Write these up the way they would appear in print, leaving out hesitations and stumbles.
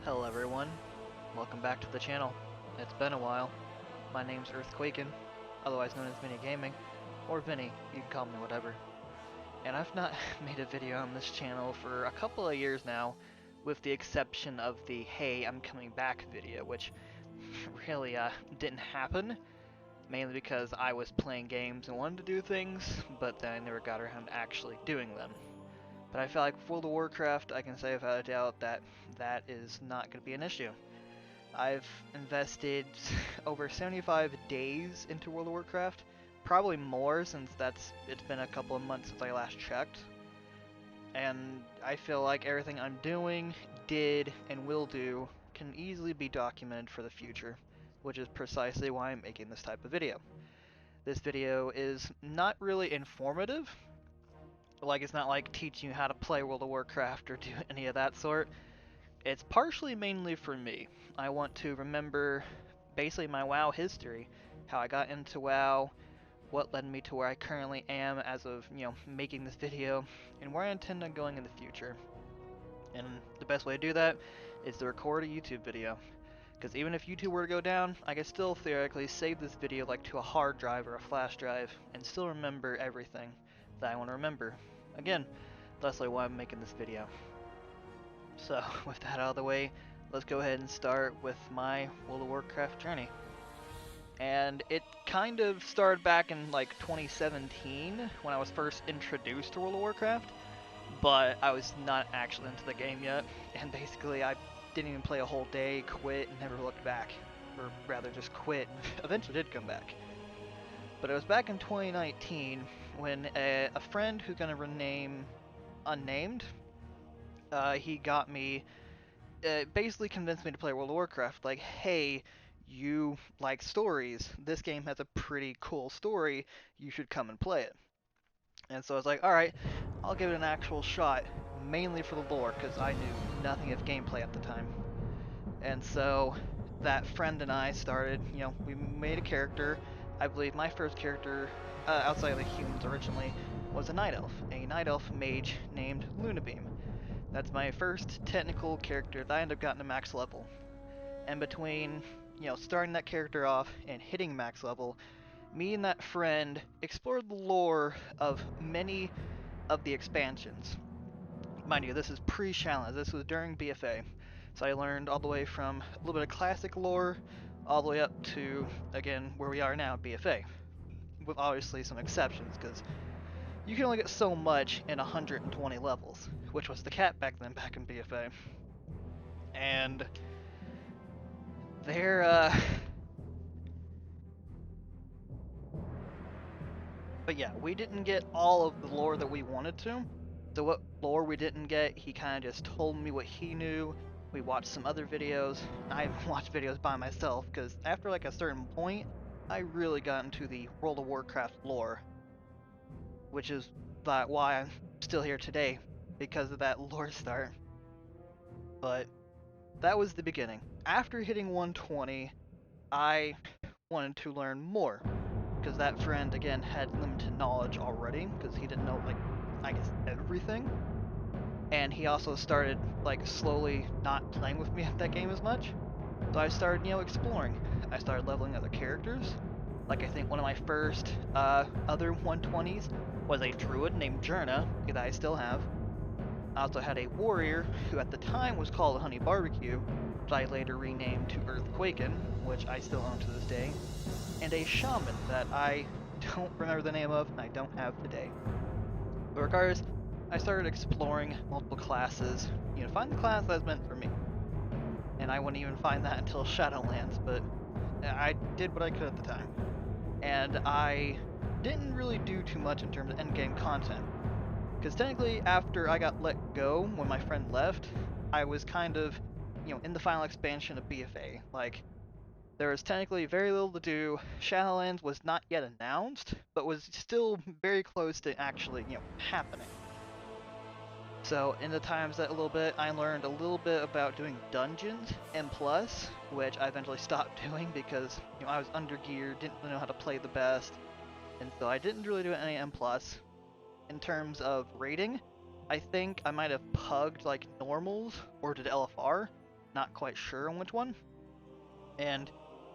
Hello everyone, welcome back to the channel. It's been a while. My name's EarthQuaken, otherwise known as Vinny Gaming, or Vinny, you can call me whatever. And I've not made a video on this channel for a couple of years now, with the exception of the "Hey, I'm coming back" video, which really didn't happen, mainly because I was playing games and wanted to do things, but then I never got around to actually doing them. But I feel like with World of Warcraft, I can say without a doubt that that is not going to be an issue. I've invested over 75 days into World of Warcraft, probably more since it's been a couple of months since I last checked. And I feel like everything I'm doing, did, and will do can easily be documented for the future, which is precisely why I'm making this type of video. This video is not really informative. Like, it's not like teaching you how to play World of Warcraft or do any of that sort. It's partially mainly for me. I want to remember basically my WoW history, how I got into WoW, what led me to where I currently am as of, making this video, and where I intend on going in the future. And the best way to do that is to record a YouTube video. Because even if YouTube were to go down, I could still theoretically save this video like to a hard drive or a flash drive and still remember everything that I want to remember. Again, that's like why I'm making this video. So, with that out of the way, let's go ahead and start with my World of Warcraft journey. And it kind of started back in like 2017 when I was first introduced to World of Warcraft, but I was not actually into the game yet, and basically I didn't even play a whole day, quit, and never looked back. Or rather just quit, and eventually did come back. But it was back in 2019 when a friend who's gonna rename unnamed, he got me, basically convinced me to play World of Warcraft. Like, hey, you like stories. This game has a pretty cool story. You should come and play it. And so I was like, alright, I'll give it an actual shot, mainly for the lore, because I knew nothing of gameplay at the time. And so that friend and I started, we made a character. I believe my first character, outside of the humans originally, was a night elf mage named Lunabeam. That's my first technical character that I ended up getting to max level. And between, starting that character off and hitting max level, me and that friend explored the lore of many of the expansions. Mind you, this is pre-challenge, this was during BFA. So I learned all the way from a little bit of classic lore, all the way up to, again, where we are now, BFA. With obviously some exceptions, because you can only get so much in 120 levels, which was the cap back then, back in BFA. And there, but yeah, we didn't get all of the lore that we wanted to. So what lore we didn't get, he kind of just told me what he knew. We watched some other videos. I watched videos by myself, because after like a certain point, I really got into the World of Warcraft lore. Which is why I'm still here today, because of that lore start. But that was the beginning. After hitting 120, I wanted to learn more, because that friend, again, had limited knowledge already, because he didn't know, like, I guess, everything. And he also started, like, slowly not playing with me at that game as much. So I started, exploring. I started leveling other characters. Like, I think one of my first other 120s was a druid named Jerna, that I still have. I also had a warrior, who at the time was called Honey Barbecue, but I later renamed to EarthQuaken, which I still own to this day. And a shaman that I don't remember the name of, and I don't have today. But regardless, I started exploring multiple classes, find the class that's meant for me. And I wouldn't even find that until Shadowlands, but I did what I could at the time. And I didn't really do too much in terms of endgame content. Because technically, after I got let go when my friend left, I was kind of, in the final expansion of BFA. Like, there was technically very little to do. Shadowlands was not yet announced, but was still very close to actually, happening. So in the times that a little bit, I learned a little bit about doing dungeons and plus, which I eventually stopped doing because I was under geared, didn't really know how to play the best, and so I didn't really do any M plus. In terms of rating, I think I might have pugged like normals or did LFR, not quite sure on which one, and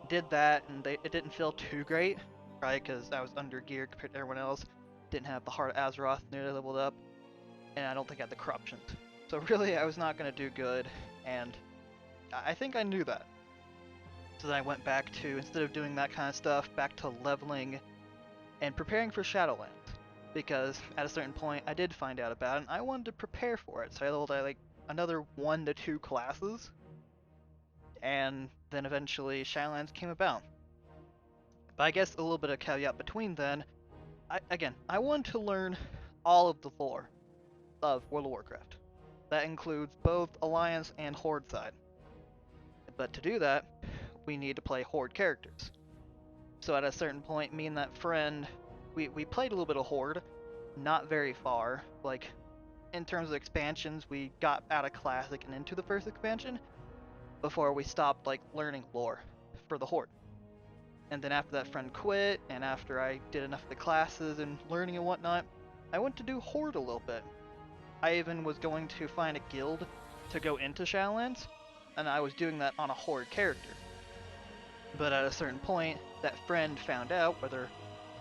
did that, and it didn't feel too great, probably because I was under gear compared to everyone else, didn't have the Heart of Azeroth nearly leveled up, and I don't think I had the corruptions. So really, I was not going to do good, and I think I knew that. So then I went back to, instead of doing that kind of stuff, back to leveling and preparing for Shadowlands. Because at a certain point, I did find out about it, and I wanted to prepare for it. So I leveled like another 1 to 2 classes, and then eventually Shadowlands came about. But I guess a little bit of caveat between then, I wanted to learn all of the lore of World of Warcraft. That includes both Alliance and Horde side. But to do that, we need to play Horde characters. So at a certain point, me and that friend, we played a little bit of Horde, not very far. Like, in terms of expansions, we got out of Classic and into the first expansion before we stopped, like, learning lore for the Horde. And then after that friend quit, and after I did enough of the classes and learning and whatnot, I went to do Horde a little bit. I even was going to find a guild to go into Shadowlands, and I was doing that on a Horde character. But at a certain point, that friend found out, whether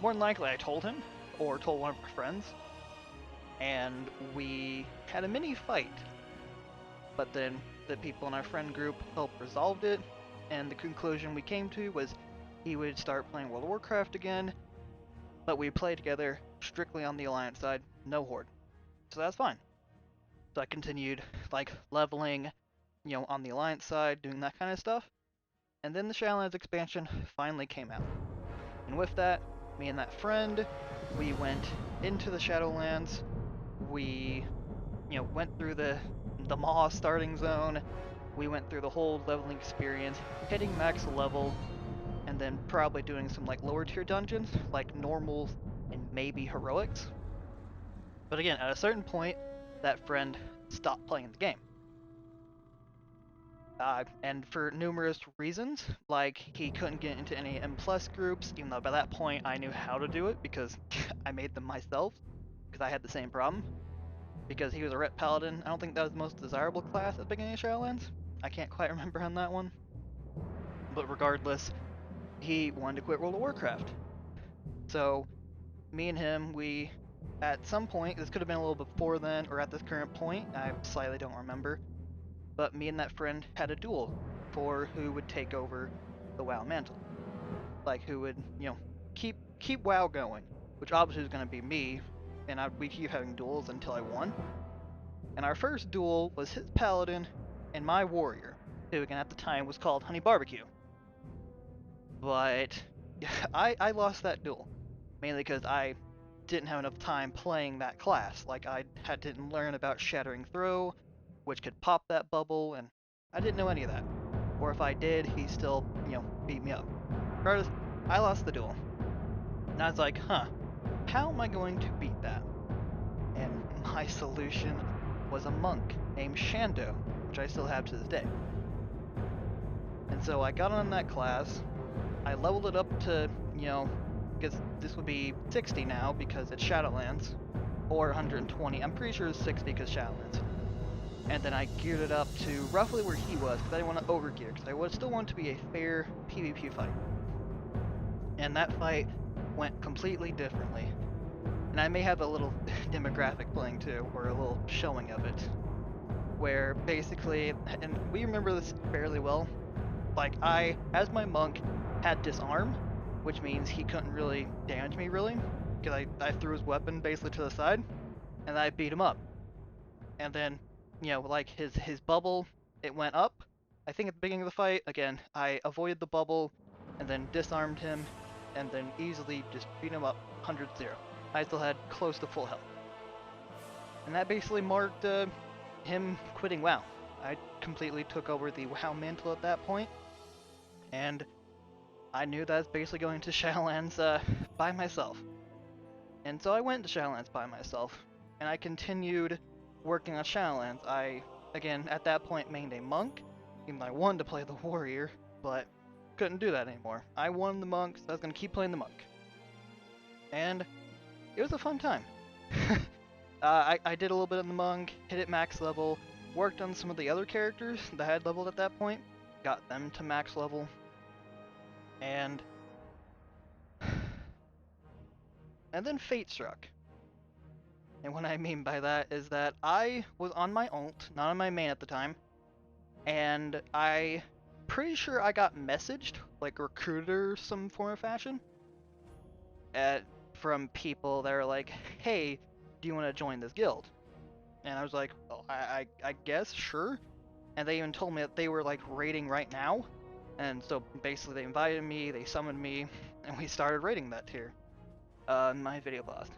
more than likely I told him, or told one of our friends, and we had a mini fight. But then the people in our friend group helped resolve it, and the conclusion we came to was he would start playing World of Warcraft again, but we played together strictly on the Alliance side, no Horde. So that's fine. So I continued, like, leveling, you know, on the Alliance side, doing that kind of stuff. And then the Shadowlands expansion finally came out. And with that, me and that friend, we went into the Shadowlands. We, you know, went through the Maw starting zone. We went through the whole leveling experience, hitting max level, and then probably doing some like lower tier dungeons, like normals and maybe heroics. But again, at a certain point, that friend stopped playing the game. And for numerous reasons, like he couldn't get into any M+ groups, even though by that point I knew how to do it because I made them myself, because I had the same problem. Because he was a Ret Paladin, I don't think that was the most desirable class at the beginning of Shadowlands. I can't quite remember on that one. But regardless, he wanted to quit World of Warcraft. So, me and him, we, at some point, this could have been a little before then, or at this current point, I slightly don't remember, but me and that friend had a duel for who would take over the WoW mantle. Like, who would, you know, keep WoW going, which obviously was going to be me, and we'd keep having duels until I won. And our first duel was his paladin and my warrior, who again at the time was called Honey Barbecue. But I lost that duel, mainly because I didn't have enough time playing that class. Like, I didn't learn about Shattering Throw, which could pop that bubble, and I didn't know any of that. Or if I did, he still, you know, beat me up. Regardless, I lost the duel. And I was like, huh, how am I going to beat that? And my solution was a monk named Shando, which I still have to this day. And so I got on that class, I leveled it up to, you know, because this would be 60 now because it's Shadowlands, or 120, I'm pretty sure it's 60 because Shadowlands. And then I geared it up to roughly where he was, because I didn't want to overgear, because I would still want it to be a fair PvP fight. And that fight went completely differently. And I may have a little demographic playing too, or a little showing of it, where basically, and we remember this fairly well, like I, as my monk, had disarm, which means he couldn't really damage me really, because I threw his weapon basically to the side, and I beat him up. And then, you know, like his bubble, it went up. I think at the beginning of the fight, again, I avoided the bubble, and then disarmed him, and then easily just beat him up 100-0. I still had close to full health. And that basically marked him quitting WoW. I completely took over the WoW mantle at that point, and I knew that I was basically going to Shadowlands by myself. And so I went to Shadowlands by myself, and I continued working on Shadowlands. I, again, at that point mained a monk, even though I wanted to play the warrior, but couldn't do that anymore. I won the monk, so I was going to keep playing the monk. And it was a fun time. I did a little bit of the monk, hit it max level, worked on some of the other characters that I had leveled at that point, got them to max level, and then fate struck. And what I mean by that is that I was on my ult, not on my main at the time, and I pretty sure I got messaged, like recruited or some form of fashion, from people that are like, hey, do you want to join this guild? And I was like, oh, I guess, sure. And they even told me that they were like raiding right now. And so basically they invited me, they summoned me, and we started raiding that tier. My video paused.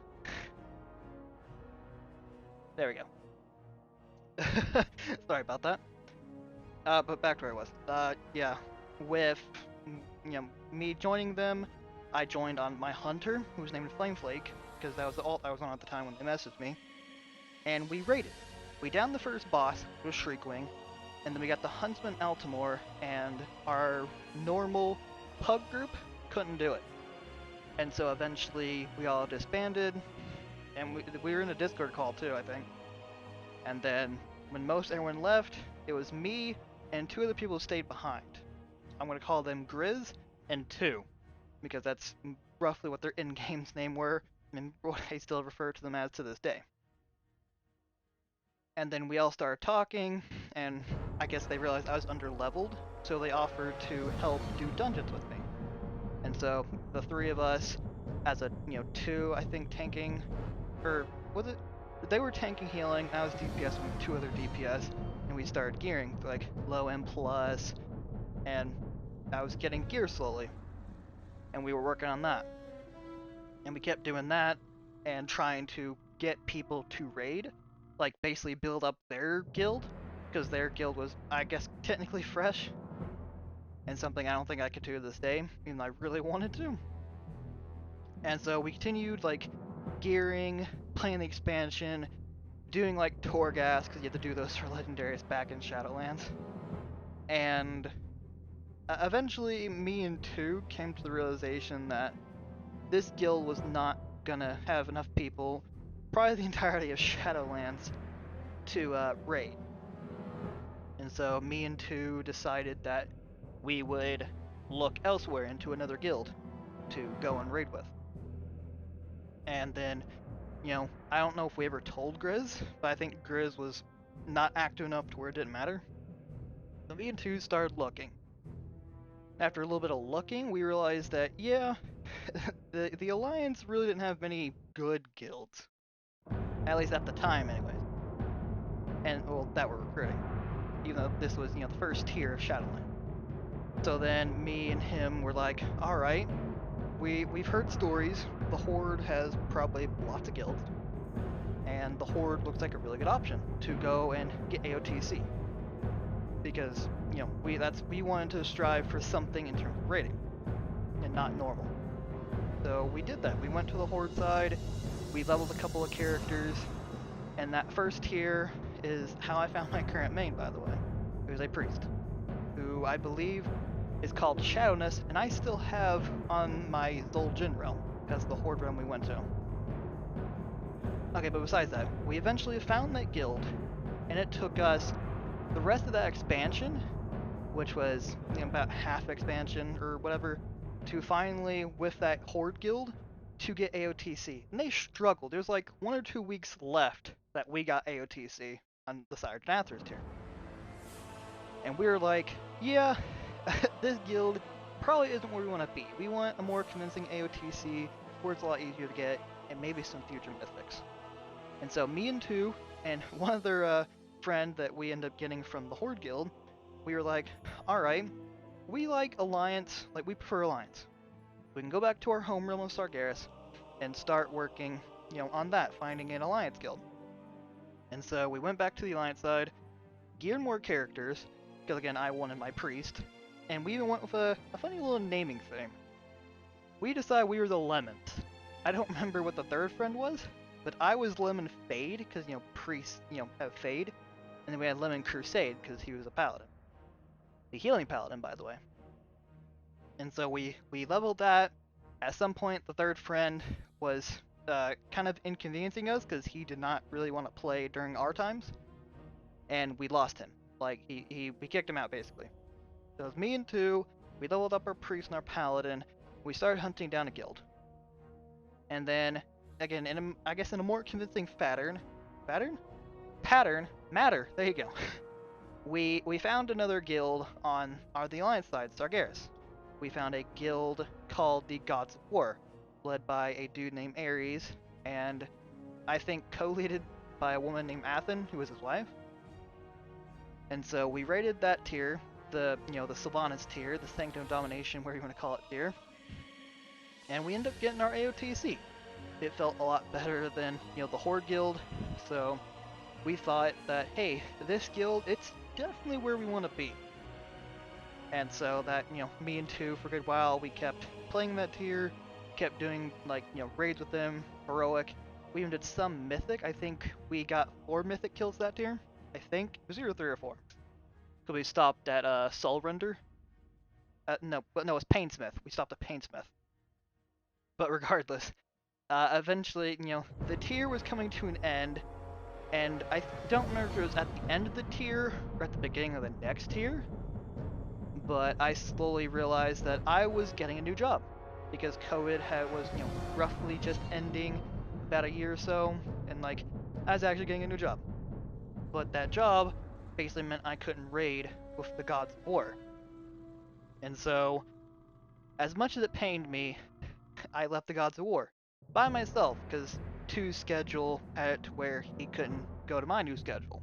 There we go. Sorry about that. But back to where I was. Yeah, with me joining them, I joined on my hunter, who was named Flameflake, because that was the ult I was on at the time when they messaged me. And we raided. We downed the first boss, which was Shriekwing, and then we got the Huntsman Altamore, and our normal pug group couldn't do it. And so eventually we all disbanded, and we were in a Discord call too, I think. And then when most everyone left, it was me and two other people who stayed behind. I'm going to call them Grizz and Two, because that's roughly what their in-game's name were, and what I still refer to them as to this day. And then we all started talking, and I guess they realized I was under-leveled, so they offered to help do dungeons with me. And so the three of us, as a, two, I think, tanking, or was it? They were tanking healing, I was DPS with two other DPS, and we started gearing, like low M+, and I was getting gear slowly. And we were working on that. And we kept doing that, and trying to get people to raid, like basically build up their guild, because their guild was, I guess, technically fresh, and something I don't think I could do to this day, even though I really wanted to. And so we continued, like, gearing, playing the expansion, doing, like, Torghast, because you have to do those for legendaries back in Shadowlands. And eventually, me and Two came to the realization that this guild was not gonna have enough people, probably the entirety of Shadowlands, to raid. And so me and Two decided that we would look elsewhere into another guild to go and raid with. And then, I don't know if we ever told Grizz, but I think Grizz was not active enough to where it didn't matter. So me and Two started looking. After a little bit of looking, we realized that, yeah, the Alliance really didn't have many good guilds. At least at the time, anyways. And, well, that were recruiting. Even though this was, the first tier of Shadowland. So then me and him were like, alright, we've heard stories. The Horde has probably lots of guilds. And the Horde looks like a really good option to go and get AOTC. Because, we wanted to strive for something in terms of rating. And not normal. So we did that. We went to the Horde side, we leveled a couple of characters, and that first tier is how I found my current main, by the way. It was a priest, who I believe is called Shadowness, and I still have on my Zul'jin realm. That's the Horde realm we went to. Okay, but besides that, we eventually found that guild, and it took us the rest of that expansion, which was about half expansion or whatever, to finally, with that Horde guild, to get AOTC. And they struggled. There's like 1 or 2 weeks left that we got AOTC on the Sergeant Athers tier. And we were like, yeah, this guild probably isn't where we want to be. We want a more convincing AOTC where it's a lot easier to get, and maybe some future mythics. And so me and Two, and one other friend that we ended up getting from the Horde guild, we were like, alright, we like Alliance, like we prefer Alliance. We can go back to our home realm of Sargeras and start working, on that, finding an Alliance guild. And so we went back to the Alliance side, geared more characters, because again, I wanted my priest, and we even went with a funny little naming thing. We decided we were the Lemons. I don't remember what the third friend was, but I was Lemon Fade, because, priests, have Fade, and then we had Lemon Crusade, because he was a paladin. The healing paladin, by the way. And so we leveled that. At some point, the third friend was kind of inconveniencing us, because he did not really want to play during our times. and we lost him. Like, we kicked him out, basically. So it was me and two, we leveled up our priest and our paladin, we started hunting down a guild. And then, again, I guess in a more convincing matter, there you go. we found another guild on the Alliance side, Sargeras. We found a guild called the Gods of War, led by a dude named Ares, and I think co-leaded by a woman named Athen, who was his wife. And so we raided that tier, the Sylvanas tier, the Sanctum of Domination, where you want to call it tier, and we ended up getting our AOTC. It felt a lot better than the Horde guild, so we thought that, hey, this guild, it's definitely where we want to be. And so that, me and two for a good while, we kept playing that tier, kept doing like raids with them, heroic. We even did some mythic. I think we got 4 mythic kills that tier. I think it was either 3 or 4. So we stopped at Soul Render. No, it was Painsmith. We stopped at Painsmith. But regardless, eventually, the tier was coming to an end, and I don't remember if it was at the end of the tier or at the beginning of the next tier, but I slowly realized that I was getting a new job, because COVID was, roughly just ending about a year or so, and like, I was actually getting a new job. But that job basically meant I couldn't raid with the Gods of War. And so, as much as it pained me, I left the Gods of War by myself, because two's schedule had it to where he couldn't go to my new schedule.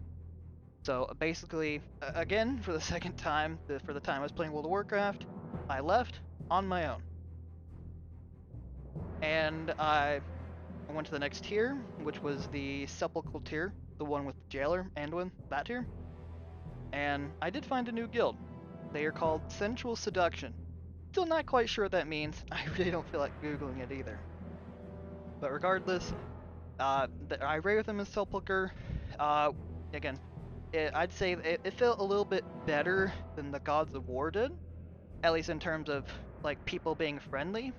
So basically, again, for the second time, for the time I was playing World of Warcraft, I left on my own. And I went to the next tier, which was the Sepulchral tier, the one with the Jailer, Anduin, that tier. And I did find a new guild. They are called Sensual Seduction. Still not quite sure what that means. I really don't feel like Googling it either. But regardless, I raid with them as Sepulchre. Again, I'd say it felt a little bit better than the Gods of War did, at least in terms of like people being friendly.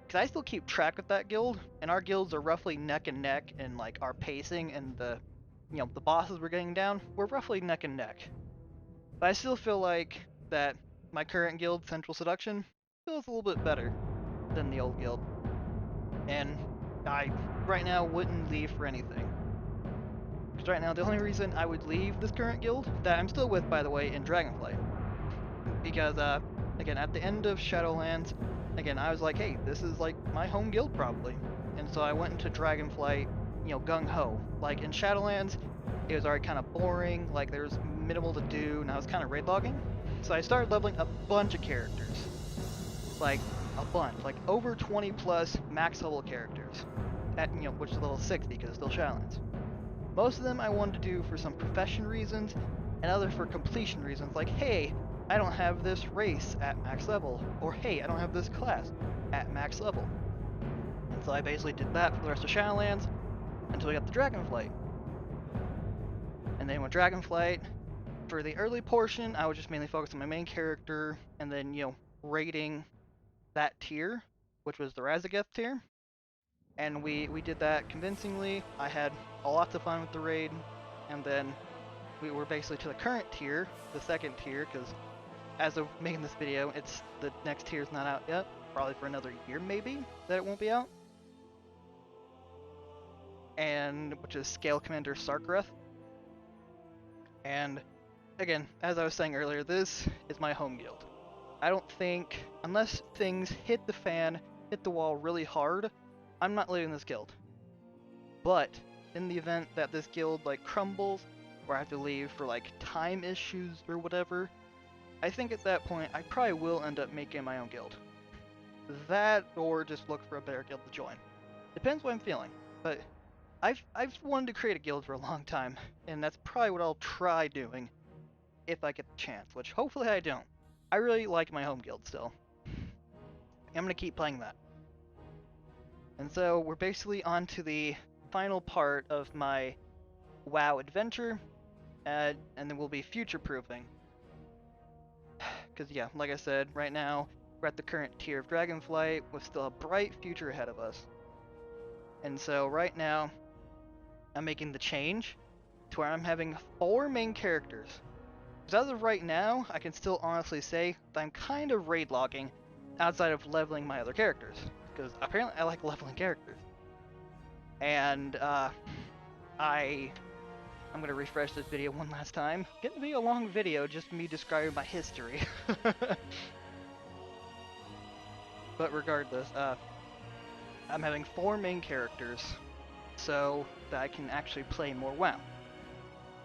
Because I still keep track of that guild, and our guilds are roughly neck and neck in like our pacing, and the bosses we're getting down, we're roughly neck and neck. But I still feel like that my current guild, Central Seduction, feels a little bit better than the old guild. And I, right now, wouldn't leave for anything. Because right now, the only reason I would leave this current guild, that I'm still with, by the way, in Dragonflight, because, again, at the end of Shadowlands, again, I was like, hey, this is, like, my home guild, probably. And so I went into Dragonflight, gung-ho. Like, in Shadowlands, it was already kind of boring, like, there was minimal to do, and I was kind of raid logging. So I started leveling a bunch of characters. Like, a bunch. Like, over 20 plus max level characters. At, which is level 60, because it's still Shadowlands. Most of them I wanted to do for some profession reasons, and others for completion reasons, like, hey, I don't have this race at max level, or hey, I don't have this class at max level. And so I basically did that for the rest of Shadowlands, until I got the Dragonflight. And then with Dragonflight, for the early portion, I was just mainly focused on my main character, and then, raiding that tier, which was the Razageth tier. And we did that convincingly. I had lots of fun with the raid, and then we were basically to the current tier, the second tier, because as of making this video, the next tier is not out yet. Probably for another year, maybe, that it won't be out. And which is Scale Commander Sarkareth. And again, as I was saying earlier, this is my home guild. I don't think, unless things hit the fan, hit the wall really hard, I'm not leaving this guild. But in the event that this guild like crumbles, or I have to leave for like time issues or whatever, I think at that point I probably will end up making my own guild. That, or just look for a better guild to join. Depends what I'm feeling. But I've wanted to create a guild for a long time, and that's probably what I'll try doing if I get the chance, which hopefully I don't. I really like my home guild still. I'm gonna keep playing that. And so we're basically on to the final part of my WoW adventure, and then we'll be future-proofing. Because yeah, like I said, right now we're at the current tier of Dragonflight with still a bright future ahead of us. And so right now I'm making the change to where I'm having 4 main characters. Because as of right now, I can still honestly say that I'm kind of raid logging outside of leveling my other characters. Because apparently I like leveling characters. And I'm gonna refresh this video one last time. It's gonna be a long video, just me describing my history. But regardless, I'm having 4 main characters so that I can actually play more WoW.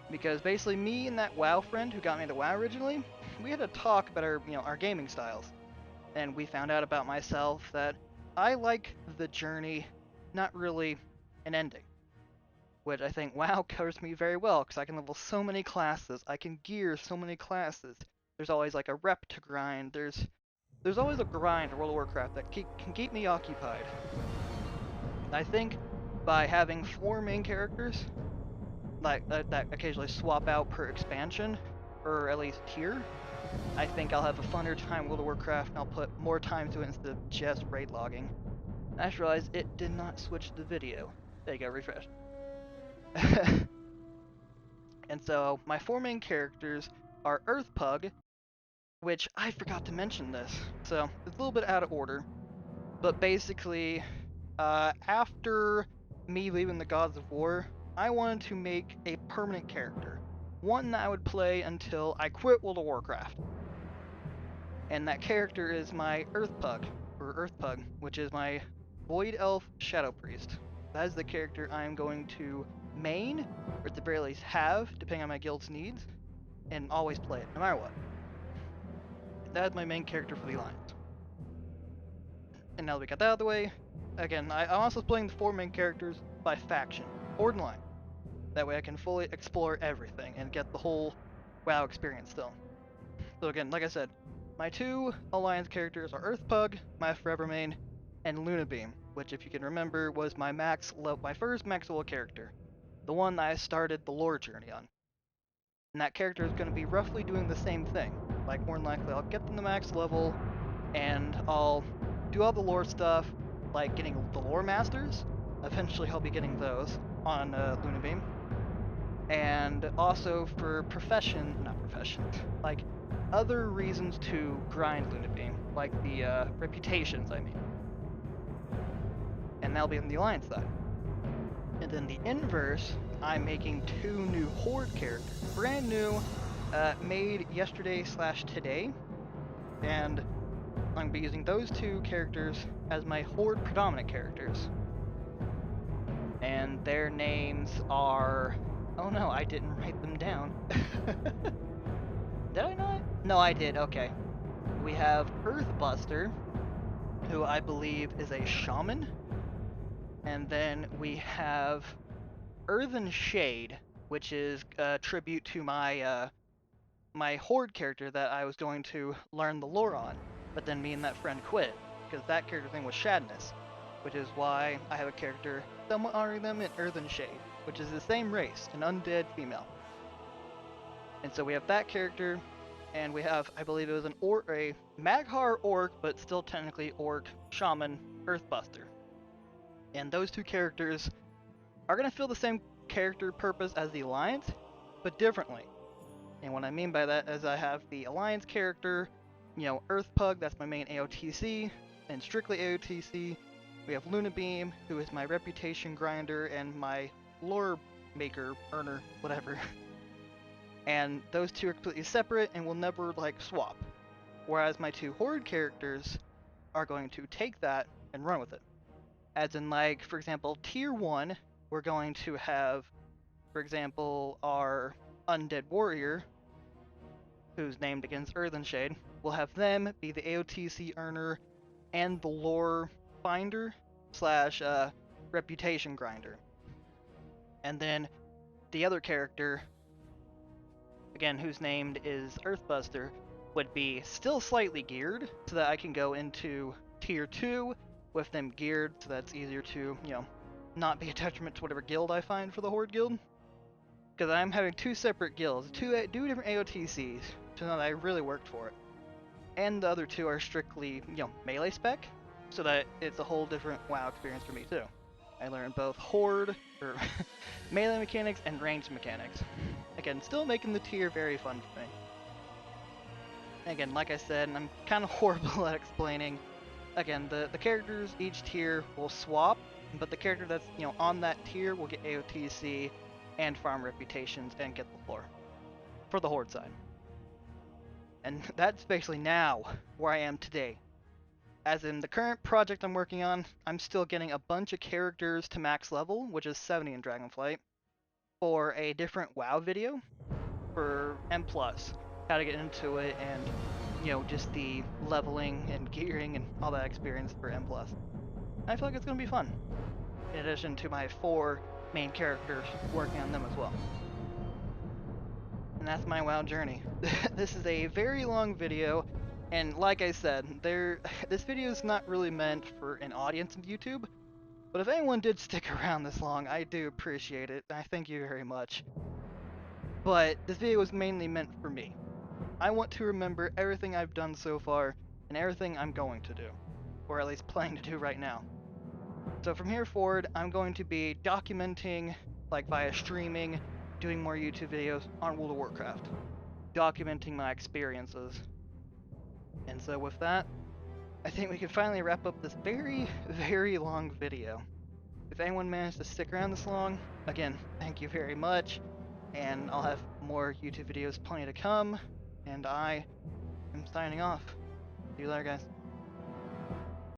Because basically me and that WoW friend who got me into WoW originally, we had a talk about our gaming styles. And we found out about myself that I like the journey, not really an ending. Which I think WoW covers me very well, because I can level so many classes, I can gear so many classes. There's always like a rep to grind, there's always a grind in World of Warcraft that can keep me occupied. I think by having 4 main characters, like that occasionally swap out per expansion, or at least tier, I think I'll have a funner time in World of Warcraft and I'll put more time to it instead of just raid logging. I just realized it did not switch the video. There you go, refresh. And so my 4 main characters are EarthPug, which I forgot to mention this, so it's a little bit out of order. But basically, after me leaving the Gods of War, I wanted to make a permanent character. One that I would play until I quit World of Warcraft. And that character is my EarthPug, which is my Void Elf Shadow Priest. That is the character I'm going to main, or at the very least have, depending on my guild's needs, and always play it, no matter what. That is my main character for the Alliance. And now that we got that out of the way, again, I'm also playing the 4 main characters by faction, Horde and Line. That way I can fully explore everything and get the whole WoW experience still. So again, like I said, my 2 Alliance characters are EarthPug, my Forever main, and Lunabeam, which if you can remember was my first max level character. The one that I started the lore journey on. And that character is going to be roughly doing the same thing. Like, more than likely, I'll get them to max level, and I'll do all the lore stuff, like getting the lore masters. Eventually, I'll be getting those on Lunabeam. And also for like other reasons to grind Lunabeam, like the reputations, I mean. And that'll be on the Alliance side. And then the inverse, I'm making 2 new Horde characters, brand new, made yesterday/today, and I'm going to be using those 2 characters as my Horde predominant characters. And their names are... Oh no, I didn't write them down. Did I not? No, I did, okay. We have Earthbuster, who I believe is a shaman. And then we have Earthen Shade, which is a tribute to my my Horde character that I was going to learn the lore on, but then me and that friend quit, because that character's name was Shadness, which is why I have a character somewhat honoring them in Earthen Shade, which is the same race, an undead female. And so we have that character, and we have, I believe it was a Maghar Orc, but still technically Orc, Shaman, Earthbuster. And those 2 characters are going to fill the same character purpose as the Alliance, but differently. And what I mean by that is I have the Alliance character, EarthPug, that's my main AOTC, and strictly AOTC. We have Lunabeam, who is my reputation grinder and my lore maker, earner, whatever. And those 2 are completely separate and will never, swap. Whereas my 2 Horde characters are going to take that and run with it. As in, for example, Tier 1, we're going to have, for example, our Undead Warrior, who's named against Earthen Shade. We'll have them be the AOTC earner and the lore finder / reputation grinder. And then the other character, again, whose named is Earthbuster, would be still slightly geared so that I can go into Tier 2 with them geared, so that's easier to, not be a detriment to whatever guild I find for the Horde guild. Because I'm having 2 separate guilds, two different AOTCs, so that I really worked for it. And the other 2 are strictly, melee spec, so that it's a whole different WoW experience for me too. I learned both Horde or melee mechanics and ranged mechanics. Again, still making the tier very fun for me. Again, like I said, and I'm kind of horrible at explaining. Again, the characters each tier will swap, but the character that's on that tier will get AOTC and farm reputations and get the lore for the Horde side. And that's basically now where I am today. As in the current project I'm working on, I'm still getting a bunch of characters to max level, which is 70 in Dragonflight, for a different WoW video for M+, how to get into it, and just the leveling and gearing and all that experience for M+. I feel like it's going to be fun, in addition to my 4 main characters working on them as well. And that's my WoW journey. This is a very long video, and like I said, this video is not really meant for an audience of YouTube, but if anyone did stick around this long, I do appreciate it. I thank you very much. But this video was mainly meant for me. I want to remember everything I've done so far, and everything I'm going to do, or at least planning to do right now. So from here forward, I'm going to be documenting, like via streaming, doing more YouTube videos on World of Warcraft, documenting my experiences. And so with that, I think we can finally wrap up this very, very long video. If anyone managed to stick around this long, again, thank you very much, and I'll have more YouTube videos plenty to come, and I am signing off. See you later, guys.